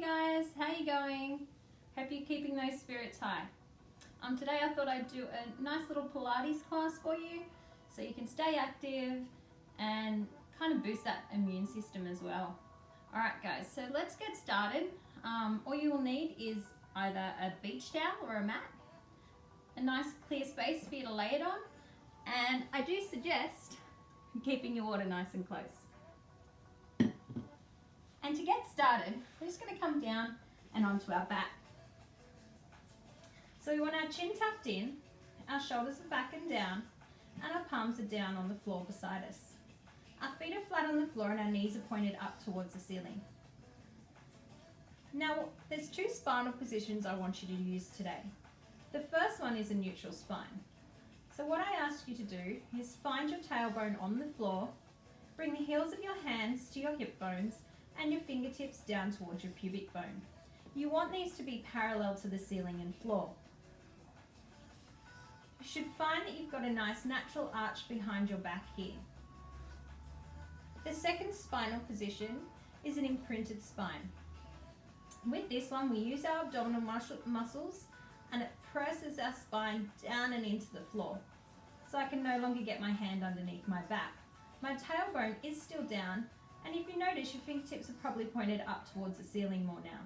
guys, how you going? Hope you're keeping those spirits high. Today I thought I'd do a nice little Pilates class for you so you can stay active and kind of boost that immune system as well. Alright guys, so let's get started. All you will need is either a beach towel or a mat, a nice clear space for you to lay it on, and I do suggest keeping your water nice and close. And to get started, we're just going to come down and onto our back. So we want our chin tucked in, our shoulders are back and down, and our palms are down on the floor beside us. Our feet are flat on the floor and our knees are pointed up towards the ceiling. Now, there's two spinal positions I want you to use today. The first one is a neutral spine. So what I ask you to do is find your tailbone on the floor, bring the heels of your hands to your hip bones, and your fingertips down towards your pubic bone. You want these to be parallel to the ceiling and floor. You should find that you've got a nice natural arch behind your back here. The second spinal position is an imprinted spine. With this one, we use our abdominal muscles and it presses our spine down and into the floor. So I can no longer get my hand underneath my back. My tailbone is still down, and if you notice, your fingertips are probably pointed up towards the ceiling more now.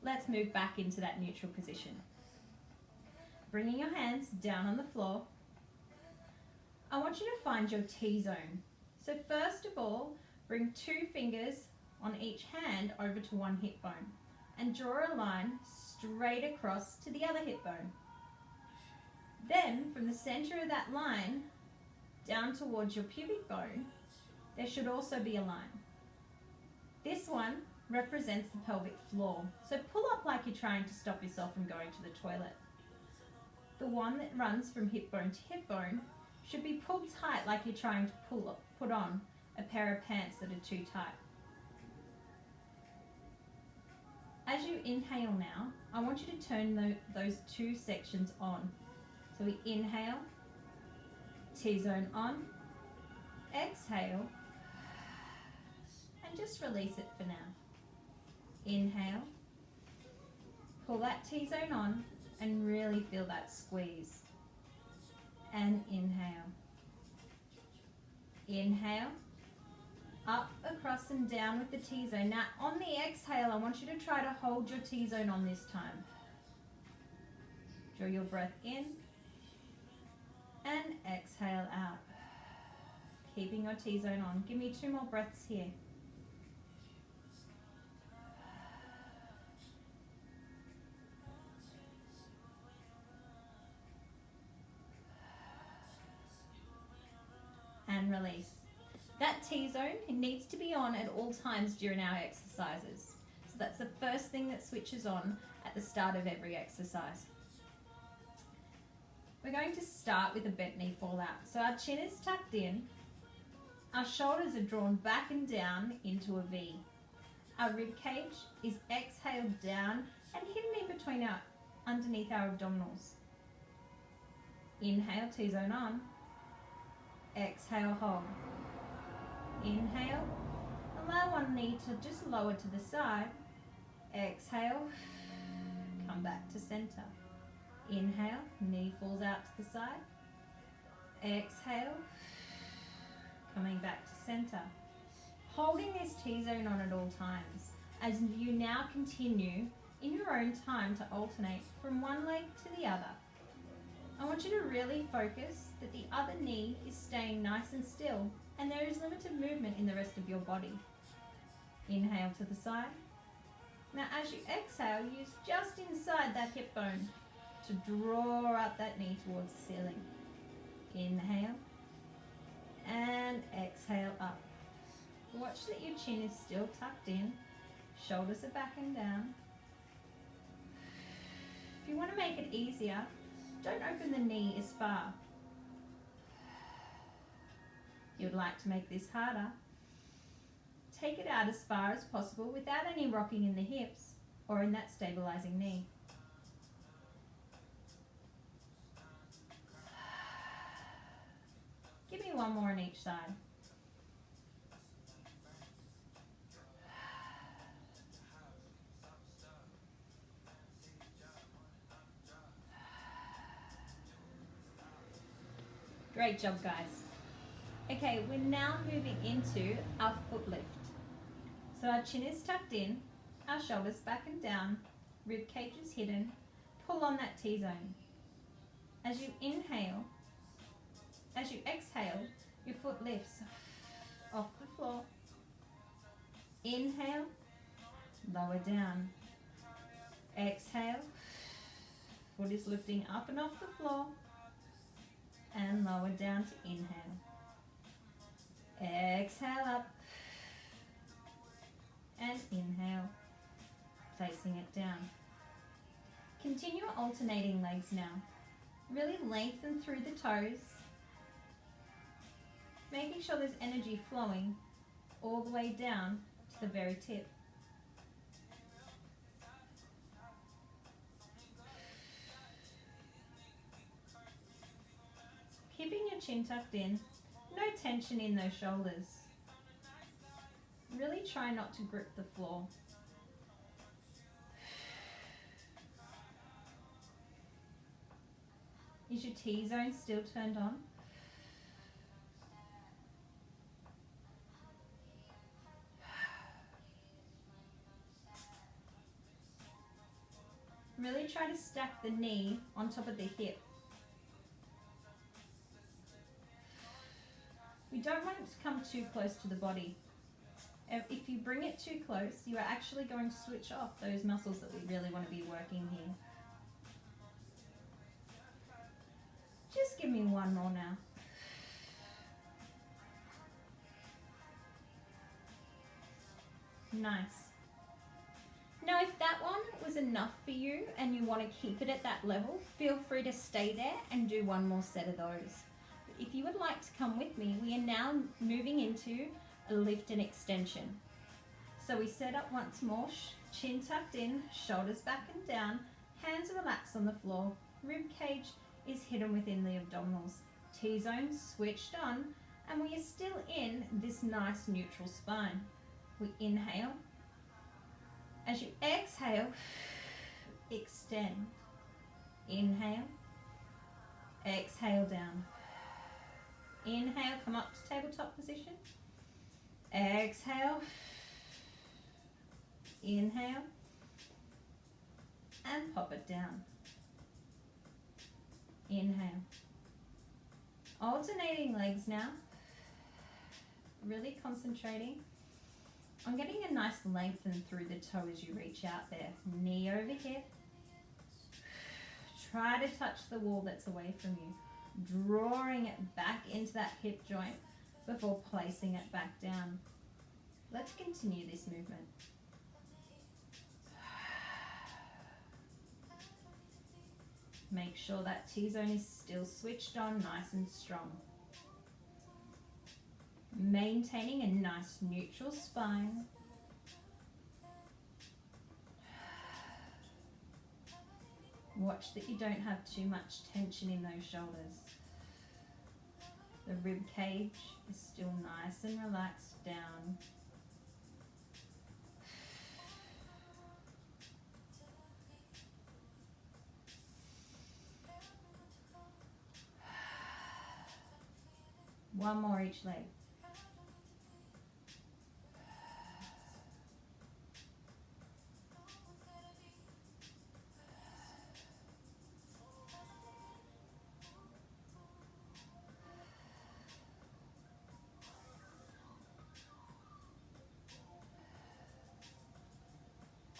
Let's move back into that neutral position. Bringing your hands down on the floor, I want you to find your T-zone. So first of all, bring two fingers on each hand over to one hip bone and draw a line straight across to the other hip bone. Then, from the center of that line, down towards your pubic bone, there should also be a line. This one represents the pelvic floor, so pull up like you're trying to stop yourself from going to the toilet. The one that runs from hip bone to hip bone should be pulled tight like you're trying to put on a pair of pants that are too tight. As you inhale now, I want you to turn those two sections on. So we inhale, T-zone on, exhale, and just release it for now. Inhale, pull that T-zone on and really feel that squeeze. And inhale. Inhale, up, across and down with the T-zone. Now on the exhale, I want you to try to hold your T-zone on this time. Draw your breath in and exhale out. Keeping your T-zone on. Give me two more breaths here. And release. That T-zone needs to be on at all times during our exercises. So that's the first thing that switches on at the start of every exercise. We're going to start with a bent knee fall out. So our chin is tucked in, our shoulders are drawn back and down into a V. Our rib cage is exhaled down and hidden in between underneath our abdominals. Inhale, T-zone on. Exhale, hold. Inhale, allow one knee to just lower to the side. Exhale, come back to center. Inhale, knee falls out to the side. Exhale, coming back to center. Holding this T-zone on at all times as you now continue in your own time to alternate from one leg to the other. I want you to really focus that the other knee is staying nice and still and there is limited movement in the rest of your body. Inhale to the side. Now as you exhale, use just inside that hip bone to draw up that knee towards the ceiling. Inhale and exhale up. Watch that your chin is still tucked in, shoulders are back and down. If you want to make it easier, don't open the knee as far. If you'd like to make this harder, take it out as far as possible without any rocking in the hips or in that stabilizing knee. Give me one more on each side. Great job, guys. Okay, we're now moving into our foot lift. So our chin is tucked in, our shoulders back and down, rib cage is hidden. Pull on that T-zone. As you inhale, as you exhale, your foot lifts off the floor. Inhale, lower down. Exhale, foot is lifting up and off the floor, and lower down to inhale. Exhale up, and inhale, placing it down. Continue alternating legs now. Really lengthen through the toes, making sure there's energy flowing all the way down to the very tip. Keeping your chin tucked in, no tension in those shoulders. Really try not to grip the floor. Is your T-zone still turned on? Really try to stack the knee on top of the hip. We don't want it to come too close to the body. If you bring it too close, you are actually going to switch off those muscles that we really want to be working here. Just give me one more now. Nice. Now, if that one was enough for you and you want to keep it at that level, feel free to stay there and do one more set of those. But if you would like to come with me, we are now moving into a lift and extension. So we set up once more, chin tucked in, shoulders back and down, hands relaxed on the floor, rib cage is hidden within the abdominals, T-zone switched on, and we are still in this nice neutral spine. We inhale. As you exhale, extend. Inhale. Exhale down. Inhale, come up to tabletop position. Exhale. Inhale. And pop it down. Inhale. Alternating legs now. Really concentrating on getting a nice lengthen through the toe as you reach out there. Knee over hip. Try to touch the wall that's away from you. Drawing it back into that hip joint before placing it back down. Let's continue this movement. Make sure that T-zone is still switched on, nice and strong. Maintaining a nice neutral spine. Watch that you don't have too much tension in those shoulders. The rib cage is still nice and relaxed down. One more each leg.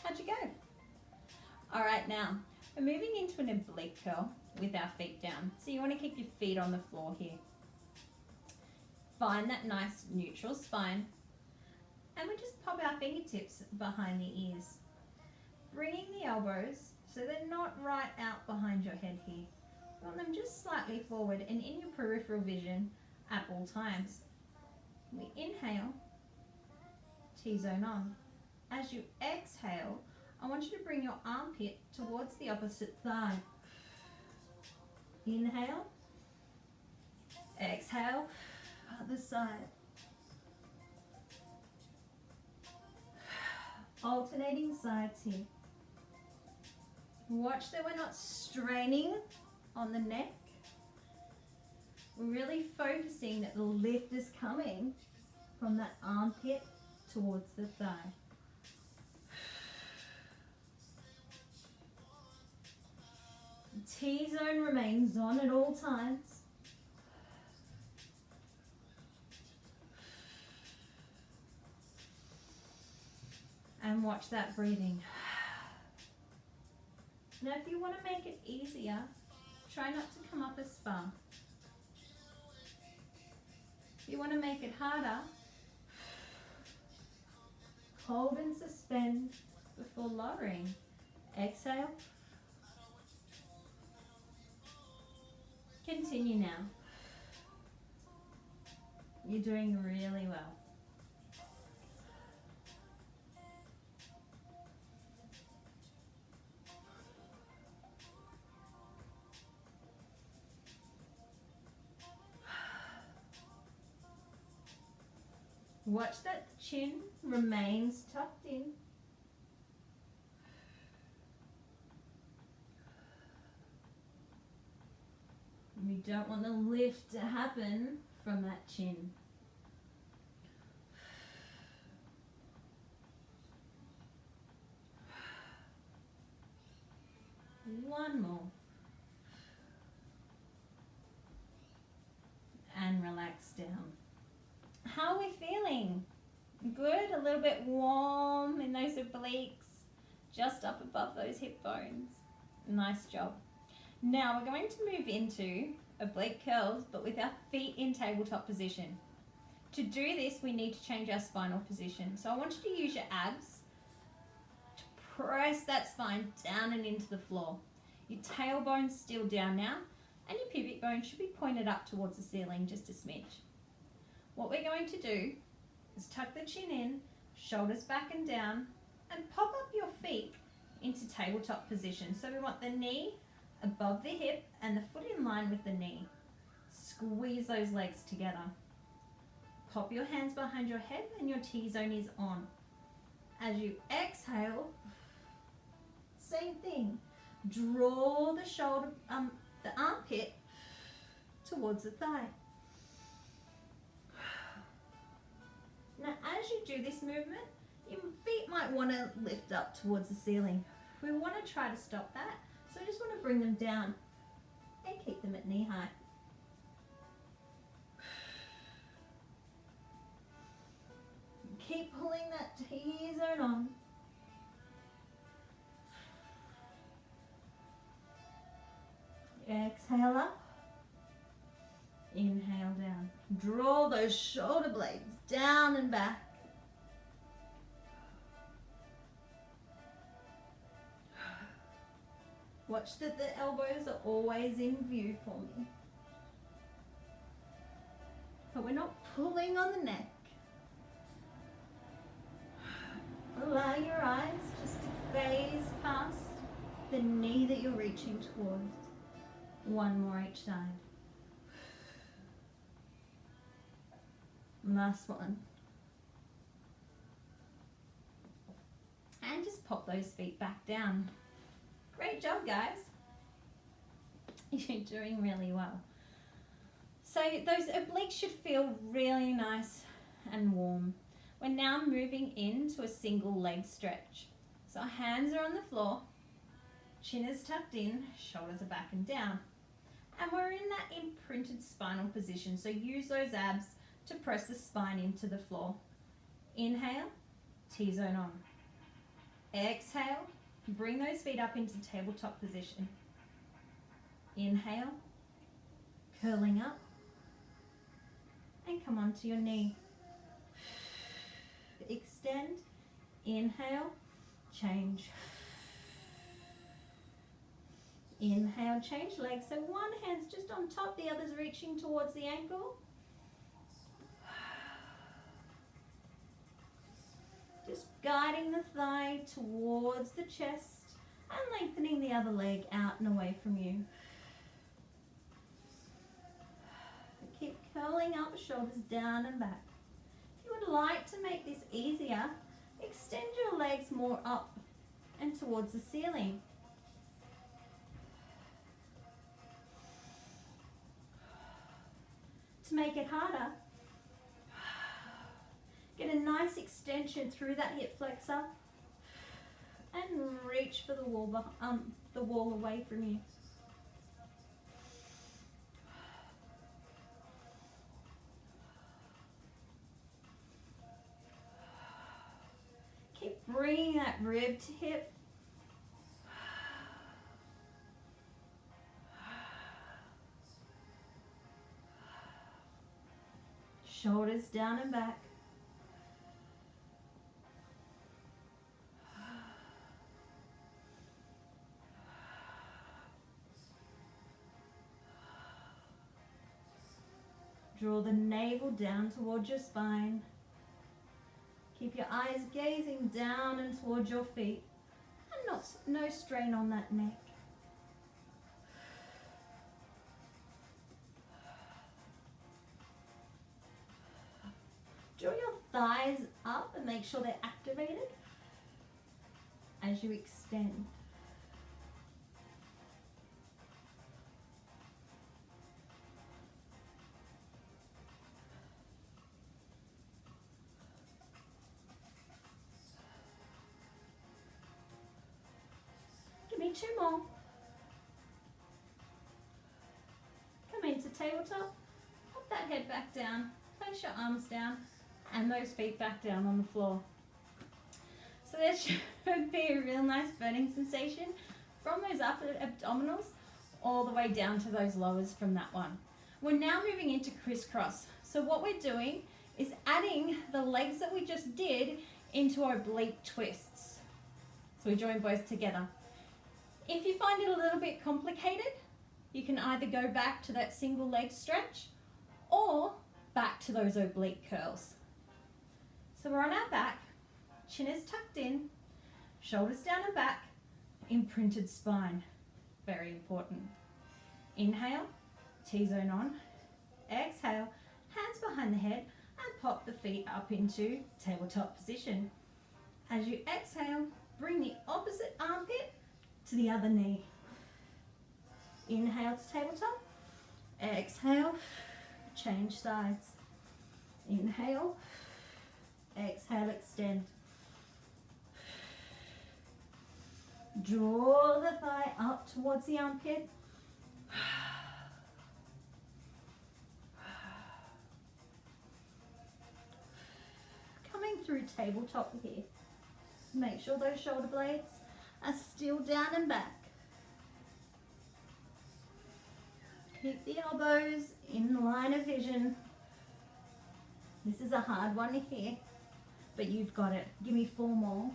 How'd you go? All right, now we're moving into an oblique curl with our feet down. So you want to keep your feet on the floor here. Find that nice neutral spine, and we just pop our fingertips behind the ears, bringing the elbows so they're not right out behind your head here. You want them just slightly forward and in your peripheral vision at all times. We inhale, T-zone on. As you exhale, I want you to bring your armpit towards the opposite thigh. Inhale, exhale, other side. Alternating sides here. Watch that we're not straining on the neck. We're really focusing that the lift is coming from that armpit towards the thigh. T-zone remains on at all times. And watch that breathing. Now if you want to make it easier, try not to come up as far. If you want to make it harder, hold and suspend before lowering. Exhale. Continue now. You're doing really well. Watch that the chin remains tucked in. We don't want the lift to happen from that chin. One more. And relax down. How are we feeling? Good, a little bit warm in those obliques, just up above those hip bones. Nice job. Now we're going to move into oblique curls, but with our feet in tabletop position. To do this, we need to change our spinal position. So I want you to use your abs to press that spine down and into the floor. Your tailbone's still down now, and your pubic bone should be pointed up towards the ceiling just a smidge. What we're going to do is tuck the chin in, shoulders back and down, and pop up your feet into tabletop position. So we want the knee above the hip and the foot in line with the knee. Squeeze those legs together. Pop your hands behind your head and your T-zone is on. As you exhale, same thing. Draw the shoulder, the armpit towards the thigh. Now as you do this movement, your feet might want to lift up towards the ceiling. We want to try to stop that, so I just want to bring them down and keep them at knee height. Keep pulling that T-zone on. Exhale up. Inhale down. Draw those shoulder blades down and back. Watch that the elbows are always in view for me. But we're not pulling on the neck. Allow your eyes just to gaze past the knee that you're reaching towards. One more each side. Last one. And just pop those feet back down. Great job, guys. You're doing really well. So those obliques should feel really nice and warm. We're now moving into a single leg stretch. So our hands are on the floor, chin is tucked in, shoulders are back and down. And we're in that imprinted spinal position. So use those abs to press the spine into the floor. Inhale, T-zone on. Exhale, bring those feet up into tabletop position. Inhale, curling up, and come onto your knee. Extend, inhale, change. Inhale, change legs. So one hand's just on top, the other's reaching towards the ankle. Just guiding the thigh towards the chest and lengthening the other leg out and away from you. Keep curling up, shoulders down and back. If you would like to make this easier, extend your legs more up and towards the ceiling. To make it harder, get a nice extension through that hip flexor and reach for the wall away from you. Keep bringing that rib to hip. Shoulders down and back. Draw the navel down towards your spine. Keep your eyes gazing down and towards your feet, and no strain on that neck. Draw your thighs up and make sure they're activated as you extend. Give me 2 more. Come into tabletop. Pop that head back down. Place your arms down and those feet back down on the floor. So there should be a real nice burning sensation from those upper abdominals all the way down to those lowers from that one. We're now moving into crisscross. So what we're doing is adding the legs that we just did into oblique twists. So we join both together. If you find it a little bit complicated, you can either go back to that single leg stretch or back to those oblique curls. So we're on our back, chin is tucked in, shoulders down and back, imprinted spine. Very important. Inhale, T-zone on. Exhale, hands behind the head and pop the feet up into tabletop position. As you exhale, bring the opposite armpit to the other knee. Inhale to tabletop. Exhale, change sides. Inhale, exhale, extend. Draw the thigh up towards the armpit. Coming through tabletop here. Make sure those shoulder blades are still down and back. Keep the elbows in line of vision. This is a hard one here, but you've got it. Give me 4 more.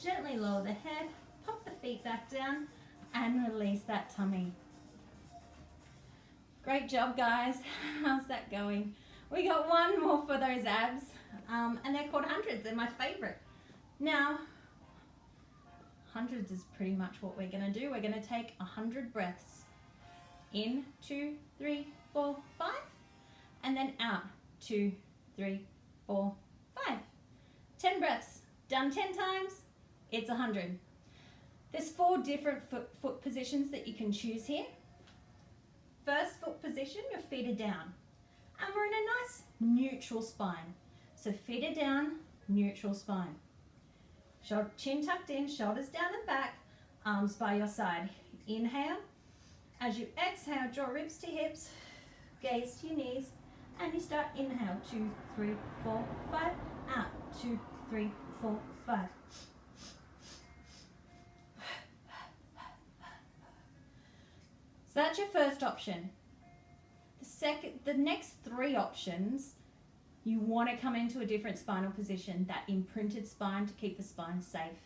Gently lower the head, pop the feet back down, and release that tummy. Great job, guys. How's that going? We got 1 more for those abs, and they're called hundreds. They're my favorite. Now, hundreds is pretty much what we're going to do. We're going to take 100 breaths. In, 2, 3, 4, 5, and then out, 2, 3, 4, 5. 10 breaths. Done 10 times, it's 100. There's 4 different foot positions that you can choose here. First foot position, your feet are down. And we're in a nice neutral spine. So feet are down, neutral spine. Chin tucked in, shoulders down and back, arms by your side. Inhale. As you exhale, draw ribs to hips, gaze to your knees, and you start inhale. 2, 3, 4, 5. Out. 2, 3, 4, 5. So that's your first option. The next 3 options, you want to come into a different spinal position, that imprinted spine, to keep the spine safe.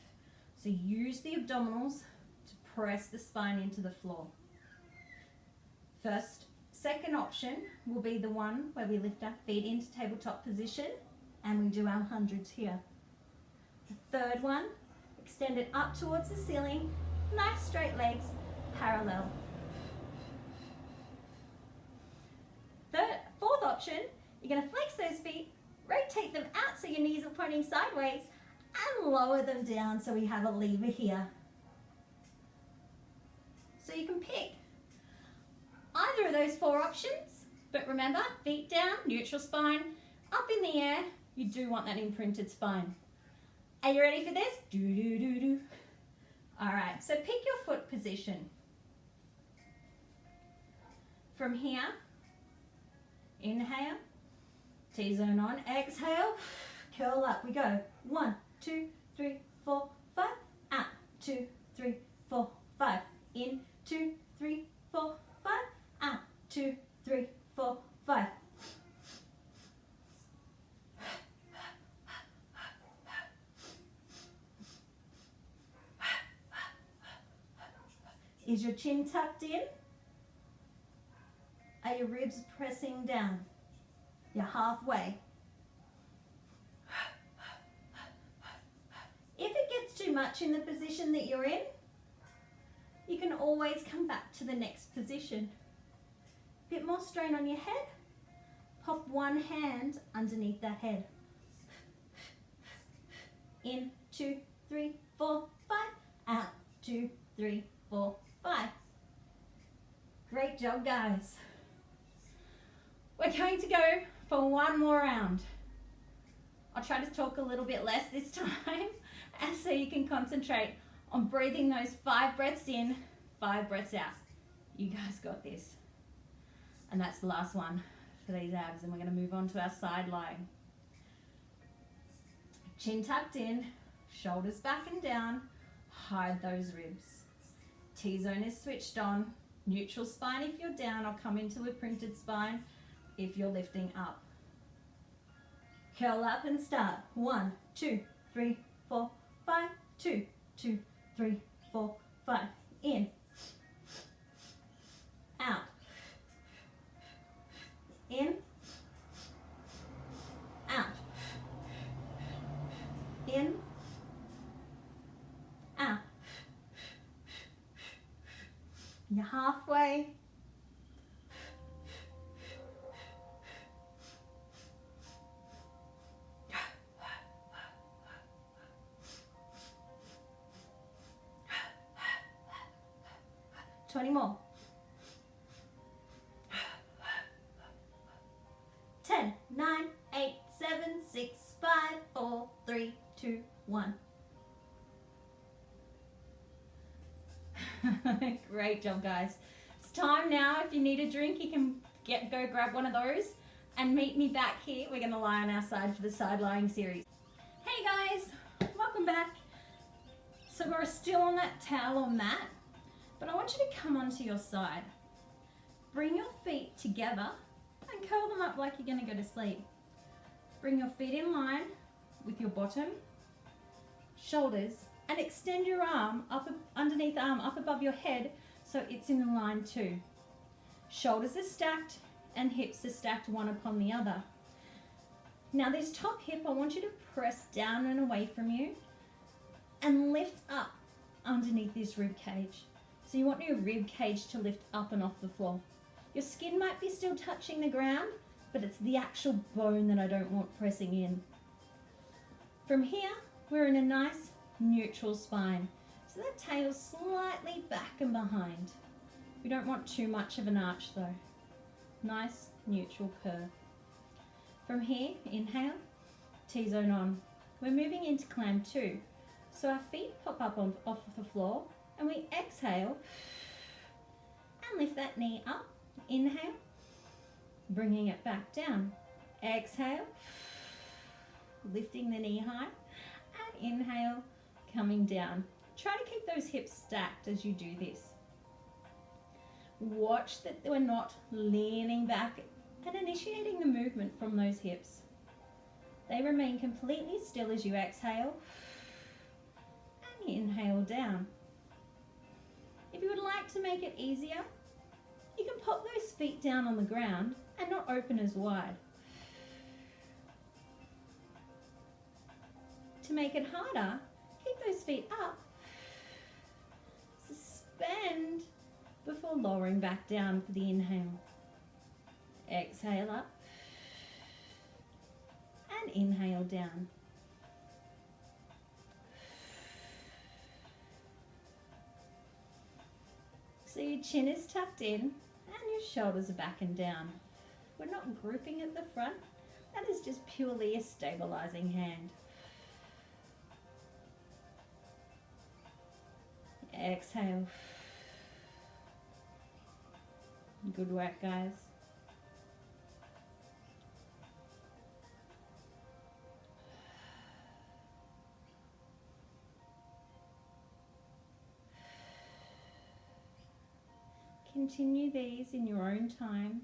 So use the abdominals to press the spine into the floor. Second option will be the one where we lift our feet into tabletop position and we do our hundreds here. The third one, extend it up towards the ceiling, nice straight legs, parallel. Fourth option, you're going to flex those feet, rotate them out so your knees are pointing sideways, and lower them down so we have a lever here. So you can pick either of those 4 options, but remember, feet down, neutral spine, up in the air, you do want that imprinted spine. Are you ready for this? Do, do, do, do. All right, so pick your foot position. From here, inhale, T-zone on, exhale, curl up, we go. 1, 2, 3, 4, 5, out, 2, 3, 4, 5, in, 2, 3, 4, 5, out, 2, 3, 4, 5. Is your chin tucked in? Are your ribs pressing down? You're halfway. If it gets too much in the position that you're in, you can always come back to the next position. Bit more strain on your head. Pop one hand underneath that head. In, 2, 3, 4, 5. Out, 2, 3, 4, 5. Great job, guys. We're going to go for one more round. I'll try to talk a little bit less this time, and so you can concentrate on breathing those 5 breaths in, 5 breaths out. You guys got this. And that's the last one for these abs, and we're going to move on to our side lying. Chin tucked in, shoulders back and down, hide those ribs. T-zone is switched on, neutral spine if you're down, I'll come into a printed spine if you're lifting up. Curl up and start. 1, 2, 3, 4, 5, 2, 2, 3, 4, 5. In. Out. In. Out. In. Out. You're halfway. More. 10, 9, 8, 7, 6, 5, 4, 3, 2, 1. Great job, guys. It's time now. If you need a drink, you can go grab one of those and meet me back here. We're going to lie on our side for the side lying series. Hey guys, welcome back. So we're still on that towel or mat. But I want you to come onto your side. Bring your feet together and curl them up like you're going to go to sleep. Bring your feet in line with your bottom, shoulders, and extend your arm up underneath the arm up above your head so it's in line too. Shoulders are stacked and hips are stacked one upon the other. Now this top hip, I want you to press down and away from you and lift up underneath this rib cage. So you want your rib cage to lift up and off the floor. Your skin might be still touching the ground, but it's the actual bone that I don't want pressing in. From here, we're in a nice neutral spine. So that tail's slightly back and behind. We don't want too much of an arch though. Nice neutral curve. From here, inhale, T-zone on. We're moving into clam 2. So our feet pop up off the floor, and we exhale and lift that knee up. Inhale, bringing it back down. Exhale, lifting the knee high, and inhale, coming down. Try to keep those hips stacked as you do this. Watch that we're not leaning back and initiating the movement from those hips. They remain completely still as you exhale and inhale down. If you would like to make it easier, you can pop those feet down on the ground and not open as wide. To make it harder, keep those feet up, suspend before lowering back down for the inhale. Exhale up and inhale down. So your chin is tucked in and your shoulders are back and down. We're not grouping at the front. That is just purely a stabilizing hand. Exhale. Good work, guys. Continue these in your own time.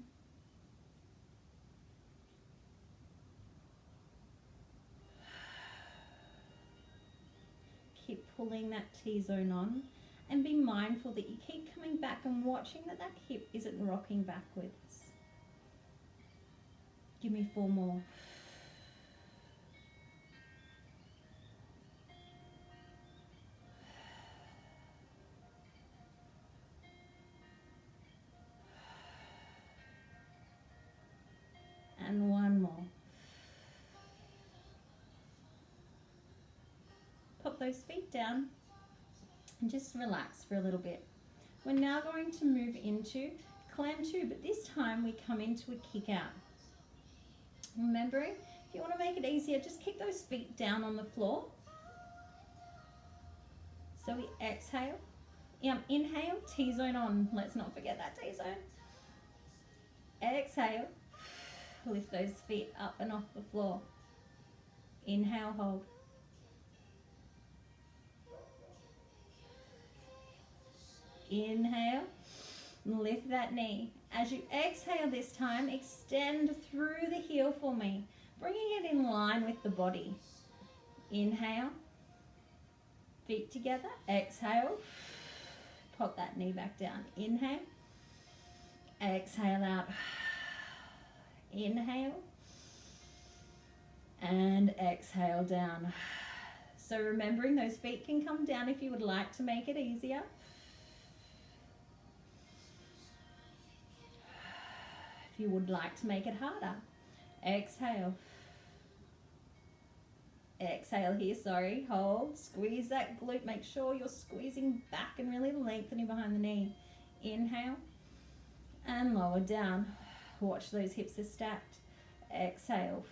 Keep pulling that T-zone on and be mindful that you keep coming back and watching that that hip isn't rocking backwards. Give me 4 more. And 1 more. Pop those feet down and just relax for a little bit. We're now going to move into clam 2, but this time we come into a kick out. Remembering, if you want to make it easier, just keep those feet down on the floor. So we exhale, inhale, T-zone on. Let's not forget that T-zone. Exhale, lift those feet up and off the floor. Inhale, hold. Inhale, lift that knee. As you exhale this time, extend through the heel for me, bringing it in line with the body. Inhale, feet together, exhale, pop that knee back down. Inhale, exhale out. Inhale, and exhale down. So remembering those feet can come down if you would like to make it easier. If you would like to make it harder, exhale. Exhale here, sorry, hold, squeeze that glute, make sure you're squeezing back and really lengthening behind the knee. Inhale, and lower down. Watch those hips are stacked. Exhale.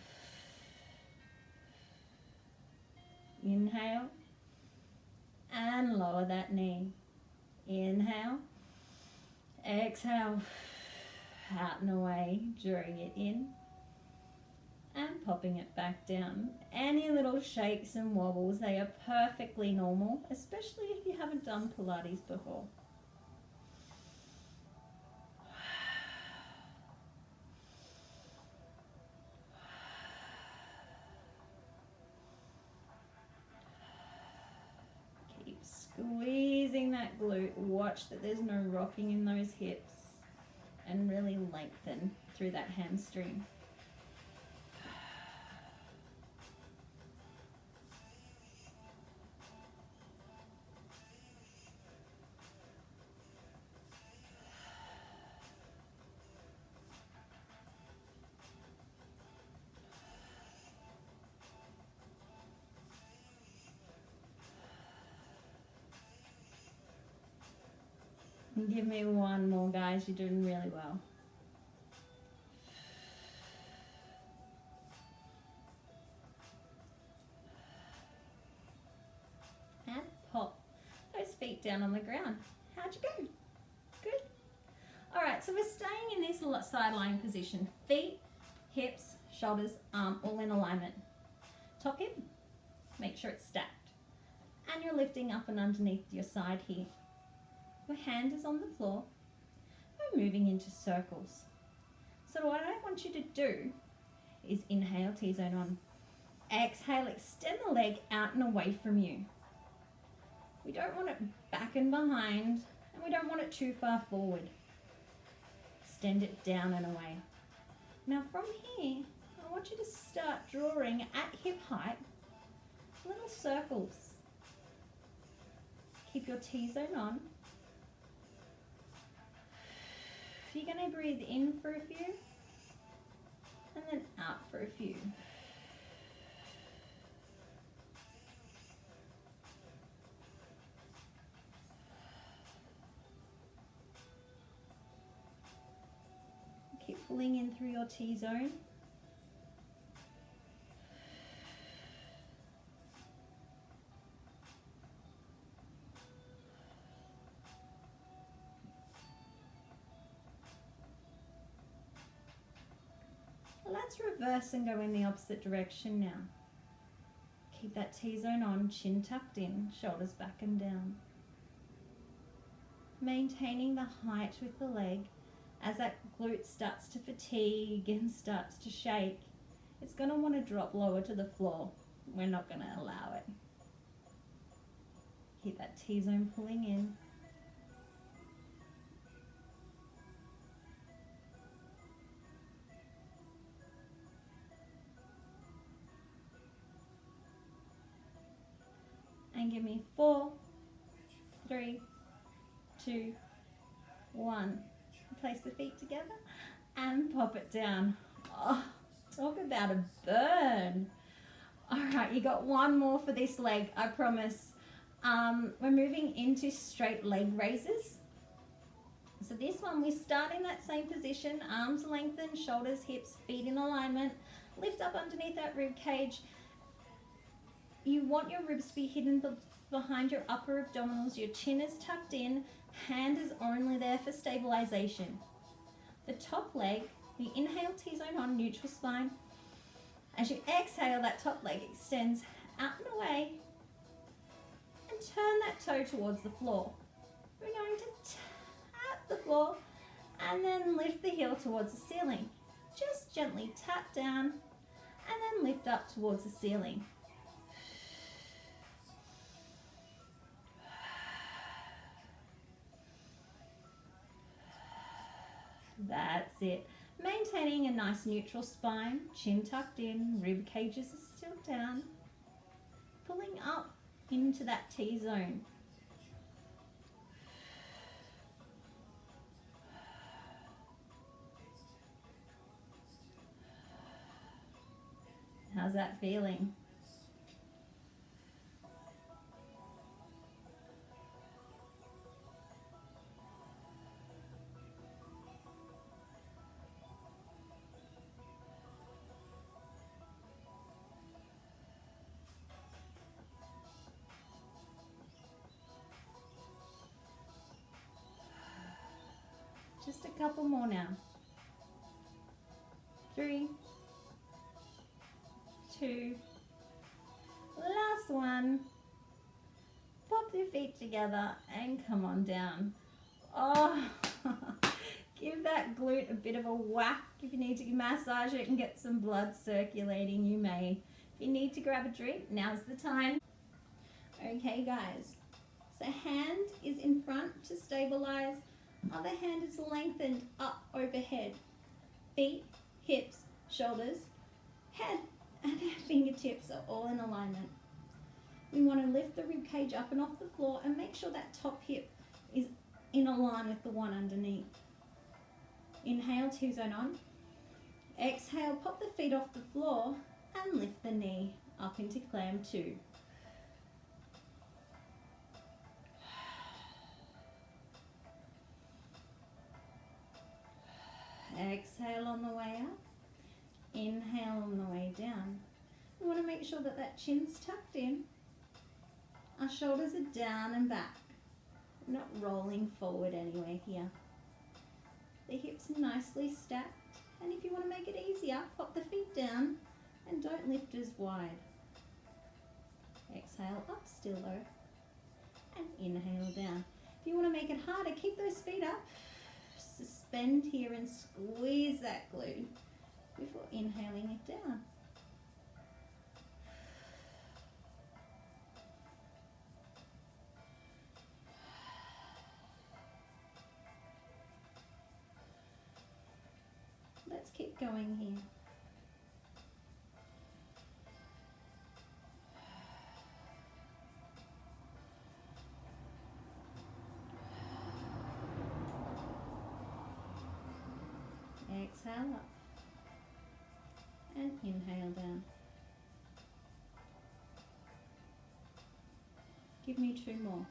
Inhale, and lower that knee. Inhale, exhale, out and away, drawing it in and popping it back down. Any little shakes and wobbles, they are perfectly normal, especially if you haven't done Pilates before. Keep squeezing that glute. Watch that there's no rocking in those hips and really lengthen through that hamstring. Give me 1 more, guys. You're doing really well. And pop those feet down on the ground. How'd you go? Good. All right, so we're staying in this side lying position. Feet, hips, shoulders, arm, all in alignment. Top hip, make sure it's stacked. And you're lifting up and underneath your side here. Your hand is on the floor. We're moving into circles. So what I want you to do is inhale, T-zone on. Exhale, extend the leg out and away from you. We don't want it back and behind, and we don't want it too far forward. Extend it down and away. Now from here, I want you to start drawing at hip height little circles. Keep your T-zone on. You're going to breathe in for a few and then out for a few. Keep pulling in through your T-zone. Let's reverse and go in the opposite direction now. Keep that T-zone on, chin tucked in, shoulders back and down. Maintaining the height with the leg. As that glute starts to fatigue and starts to shake, it's going to want to drop lower to the floor. We're not going to allow it. Keep that T-zone pulling in. And give me 4, 3, 2, 1. Place the feet together and pop it down. Oh, talk about a burn. All right, you got one more for this leg, I promise. We're moving into straight leg raises. So this one, we start in that same position, arms lengthened, shoulders, hips, feet in alignment. Lift up underneath that rib cage. You want your ribs to be hidden behind your upper abdominals. Your chin is tucked in. Hand is only there for stabilization. The top leg, the inhale T-zone on, neutral spine. As you exhale, that top leg extends out and away. And turn that toe towards the floor. We're going to tap the floor and then lift the heel towards the ceiling. Just gently tap down and then lift up towards the ceiling. That's it. Maintaining a nice neutral spine, chin tucked in, rib cages are still down. Pulling up into that T-zone. How's that feeling? Just a couple more now. 3, 2, last one. Pop your feet together and come on down. Oh, give that glute a bit of a whack. If you need to massage it and get some blood circulating, you may. If you need to grab a drink, now's the time. Okay, guys. So hand is in front to stabilize. Other hand is lengthened up overhead. Feet, hips, shoulders, head, and our fingertips are all in alignment. We want to lift the rib cage up and off the floor and make sure that top hip is in a line with the one underneath. Inhale, T-zone on. Exhale, pop the feet off the floor and lift the knee up into clam 2. Exhale on the way up. Inhale on the way down. We want to make sure that that chin's tucked in. Our shoulders are down and back. We're not rolling forward anywhere here. The hips are nicely stacked. And if you want to make it easier, pop the feet down and don't lift as wide. Exhale up still though. And inhale down. If you want to make it harder, keep those feet up. Suspend here and squeeze that glute before inhaling it down. Let's keep going here. Exhale up and inhale down. Give me 2 more.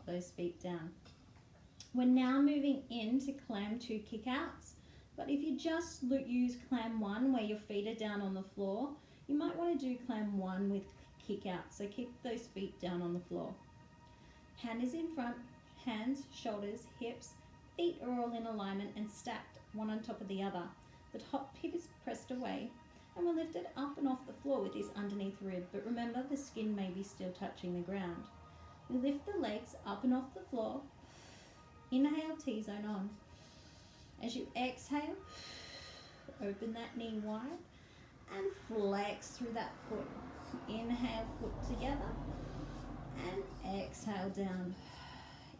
those feet down. We're now moving into clam 2 kick outs. But if you just use clam 1 where your feet are down on the floor, you might want to do clam 1 with kick out. So keep those feet down on the floor. Hand is in front, hands, shoulders, hips, feet are all in alignment and stacked one on top of the other. The top hip is pressed away and we're lifted up and off the floor with this underneath rib, but remember the skin may be still touching the ground. We lift the legs up and off the floor. Inhale, T-zone on. As you exhale, open that knee wide and flex through that foot. Inhale, foot together and exhale down.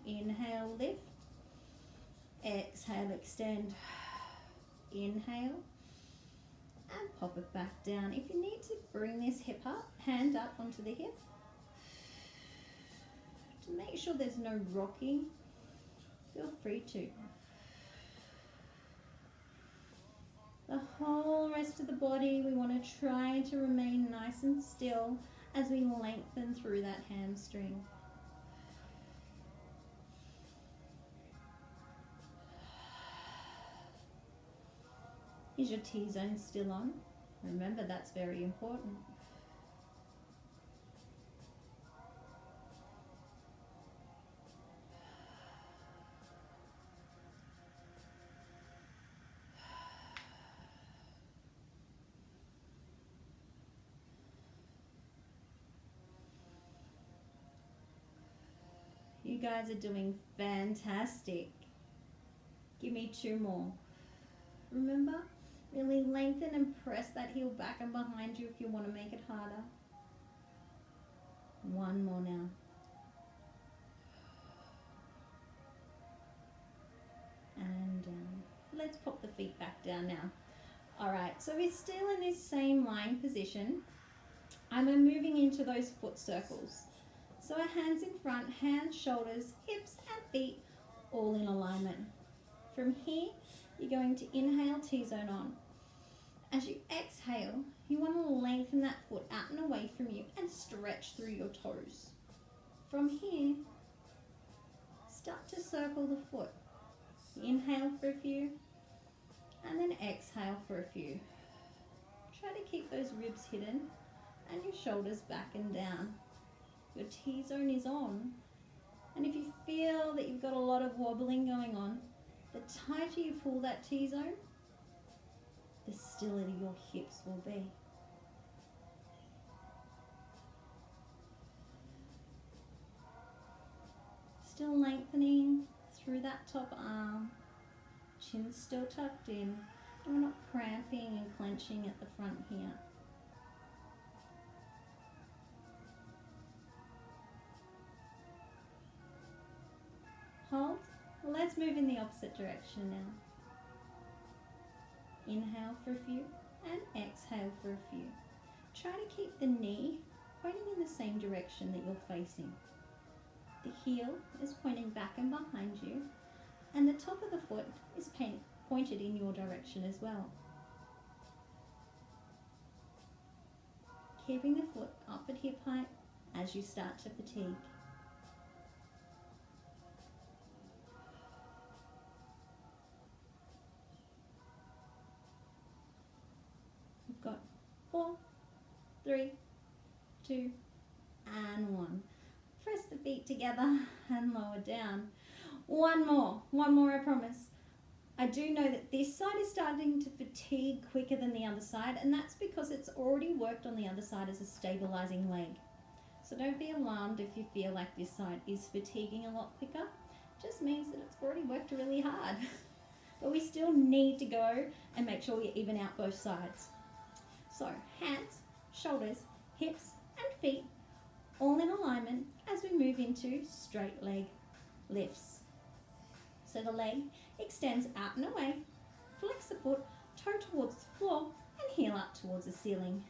Inhale, lift. Exhale, extend. Inhale and pop it back down. If you need to bring this hip up, hand up onto the hip. To make sure there's no rocking, feel free to. The whole rest of the body, we want to try to remain nice and still as we lengthen through that hamstring. Is your T-zone still on? Remember, that's very important. You guys are doing fantastic. Give me 2 more. Remember, really lengthen and press that heel back and behind you if you want to make it harder. 1 more now. And down. Let's pop the feet back down now. All right, so we're still in this same lying position and we're moving into those foot circles. So our hands in front, hands, shoulders, hips and feet all in alignment. From here, you're going to inhale, T-zone on. As you exhale, you want to lengthen that foot out and away from you and stretch through your toes. From here, start to circle the foot. Inhale for a few, and then exhale for a few. Try to keep those ribs hidden and your shoulders back and down. Your T-zone is on, and if you feel that you've got a lot of wobbling going on, the tighter you pull that T-zone, the stiller your hips will be. Still lengthening through that top arm, chin still tucked in, and we're not cramping and clenching at the front here. Hold. Let's move in the opposite direction now. Inhale for a few and exhale for a few. Try to keep the knee pointing in the same direction that you're facing. The heel is pointing back and behind you, and the top of the foot is pointed in your direction as well. Keeping the foot up at hip height as you start to fatigue. We've got 4, 3, 2, and 1. Press the feet together and lower down. One more, I promise. I do know that this side is starting to fatigue quicker than the other side, and that's because it's already worked on the other side as a stabilizing leg. So don't be alarmed if you feel like this side is fatiguing a lot quicker. It just means that it's already worked really hard. But we still need to go and make sure we even out both sides. So hands, shoulders, hips and feet all in alignment as we move into straight leg lifts. So the leg extends out and away, flex the foot, toe towards the floor and heel up towards the ceiling.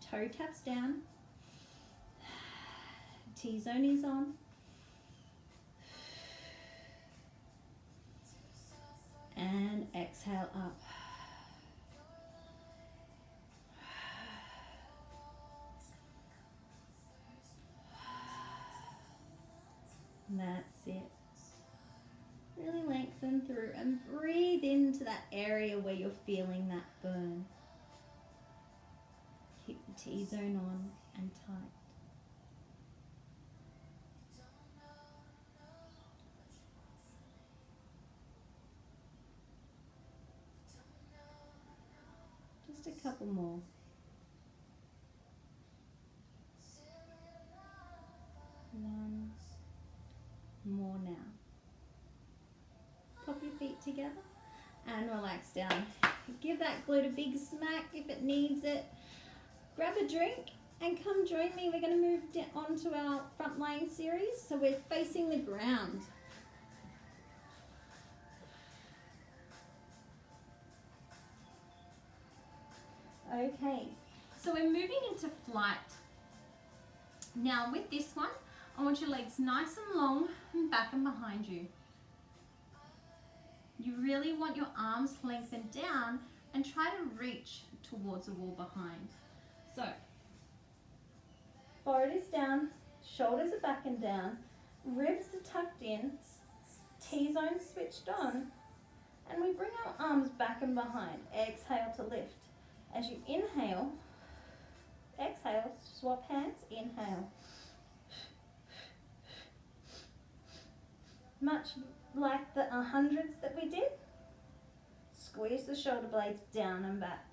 Toe taps down, T-zone is on, and exhale up. That's it. Really lengthen through and breathe into that area where you're feeling that burn. Keep the T-zone on and tight. Just a couple more. One more now. Pop your feet together and relax down. Give that glute a big smack if it needs it. Grab a drink and come join me. We're going to move on to our front laying series. So we're facing the ground. Okay, so we're moving into flight. Now with this one, I want your legs nice and long and back and behind you. You really want your arms lengthened down and try to reach towards the wall behind. So, forehead is down, shoulders are back and down, ribs are tucked in, T-zone switched on, and we bring our arms back and behind. Exhale to lift. As you inhale, exhale, swap hands, inhale. Much like the 100s that we did, squeeze the shoulder blades down and back.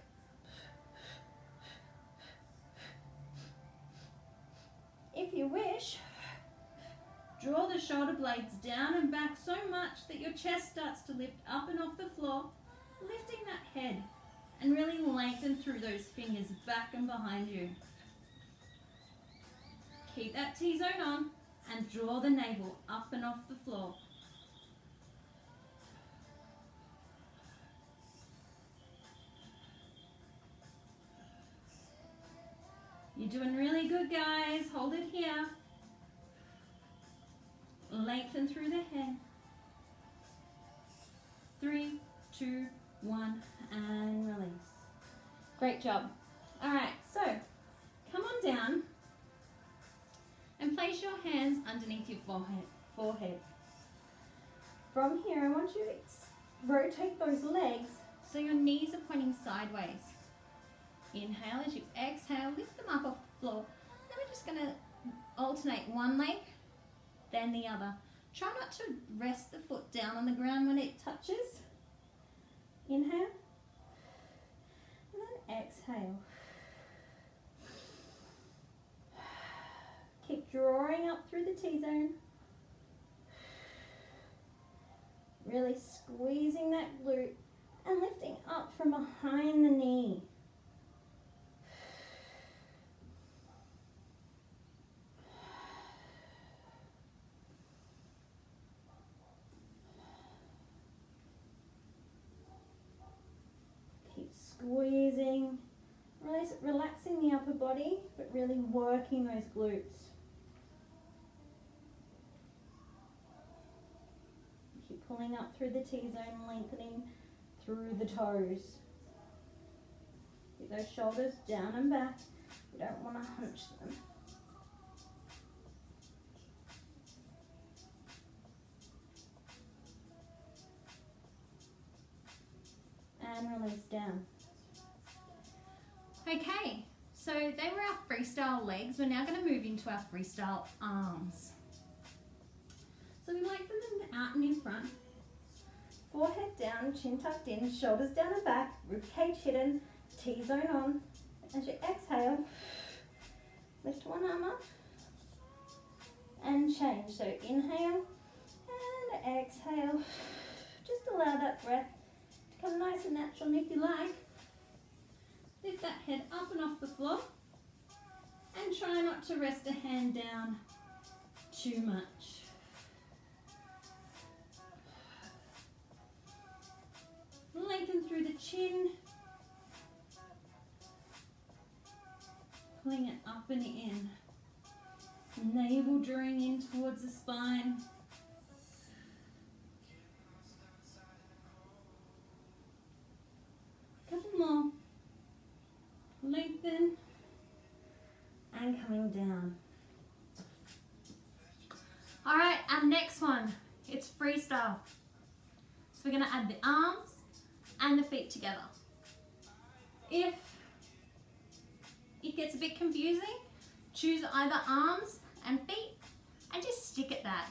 If you wish, draw the shoulder blades down and back so much that your chest starts to lift up and off the floor, lifting that head and really lengthen through those fingers back and behind you. Keep that T-zone on and draw the navel up and off the floor. You're doing really good, guys. Hold it here. Lengthen through the head. 3, 2, 1, and release. Great job. All right, so come on down and place your hands underneath your forehead. From here, I want you to rotate those legs so your knees are pointing sideways. Inhale. As you exhale, lift them up off the floor. Then we're just going to alternate one leg, then the other. Try not to rest the foot down on the ground when it touches. Inhale. And then exhale. Keep drawing up through the T-zone. Really squeezing that glute and lifting up from behind the knee. Keep squeezing, relaxing the upper body, but really working those glutes. Keep pulling up through the T-zone, lengthening through the toes. Keep those shoulders down and back. You don't want to hunch them. And release down. Okay, so they were our freestyle legs. We're now going to move into our freestyle arms. So we lengthen them out and in front. Forehead down, chin tucked in, shoulders down and back, rib cage hidden, T-zone on. As you exhale, lift one arm up and change. So inhale and exhale. Just allow that breath to come nice and natural. And if you like, lift that head up and off the floor and try not to rest a hand down too much. Lengthen through the chin, pulling it up and in. Navel drawing in towards the spine. Couple more. Lengthen and coming down. All right, our next one, it's freestyle. So we're gonna add the arms and the feet together. If it gets a bit confusing, choose either arms and feet and just stick at that.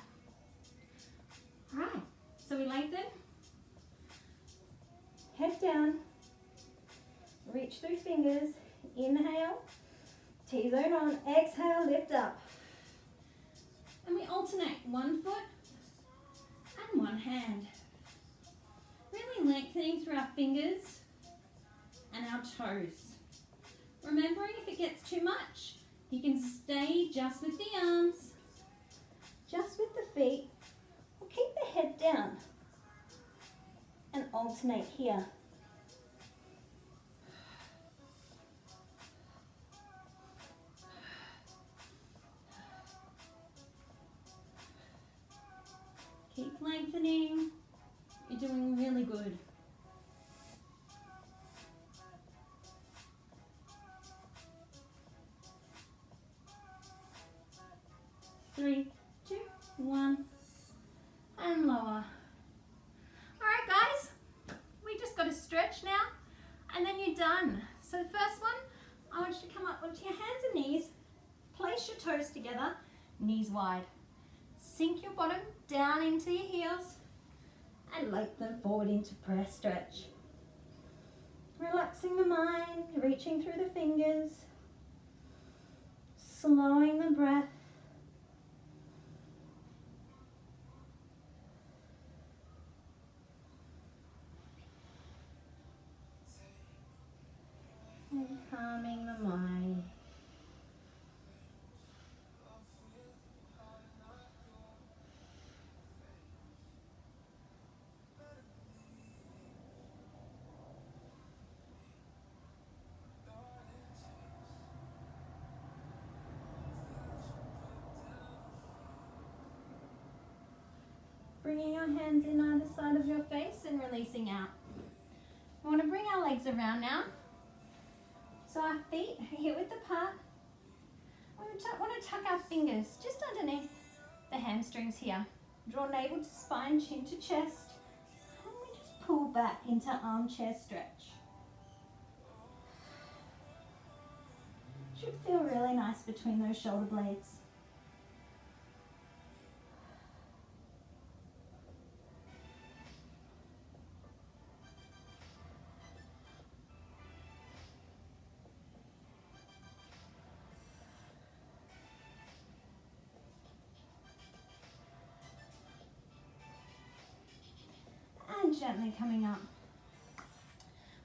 All right, so we lengthen, head down, reach through fingers, inhale, T-zone on, exhale, lift up. And we alternate one foot and one hand. Really lengthening through our fingers and our toes. Remembering if it gets too much, you can stay just with the arms, just with the feet, or keep the head down and alternate here. Keep lengthening. You're doing really good. 3, 2, 1, and lower. All right, guys, we just got to stretch now, and then you're done. So the first one, I want you to come up onto your hands and knees, place your toes together, knees wide. Sink your bottom down into your heels and lengthen forward into press stretch. Relaxing the mind, reaching through the fingers, slowing the breath. And calming the mind. Bringing our hands in either side of your face and releasing out. We want to bring our legs around now. So our feet are hip width apart. We want to tuck our fingers just underneath the hamstrings here. Draw navel to spine, chin to chest. And we just pull back into armchair stretch. Should feel really nice between those shoulder blades. And gently coming up.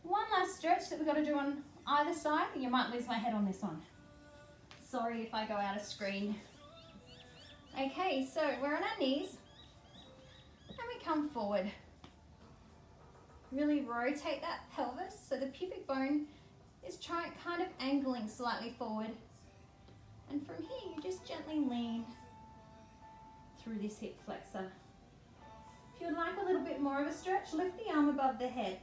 One last stretch that we've got to do on either side. You might lose my head on this one. Sorry if I go out of screen. Okay, so we're on our knees and we come forward. Really rotate that pelvis so the pubic bone is kind of angling slightly forward. And from here, you just gently lean through this hip flexor. If you would like a little bit more of a stretch, lift the arm above the head.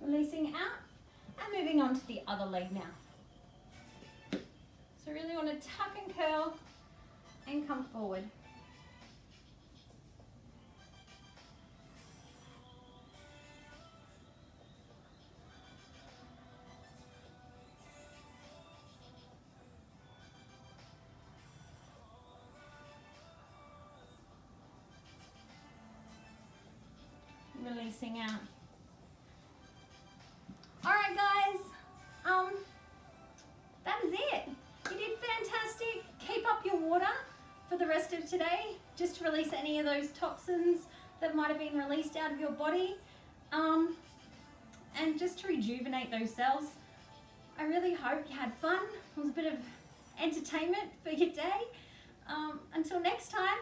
Releasing out and moving on to the other leg now. So really want to tuck and curl and come forward. Releasing out. All right, guys, that is it. You did fantastic. Keep up your water for the rest of today, just to release any of those toxins that might have been released out of your body, and just to rejuvenate those cells. I really hope you had fun. It was a bit of entertainment for your day. Until next time,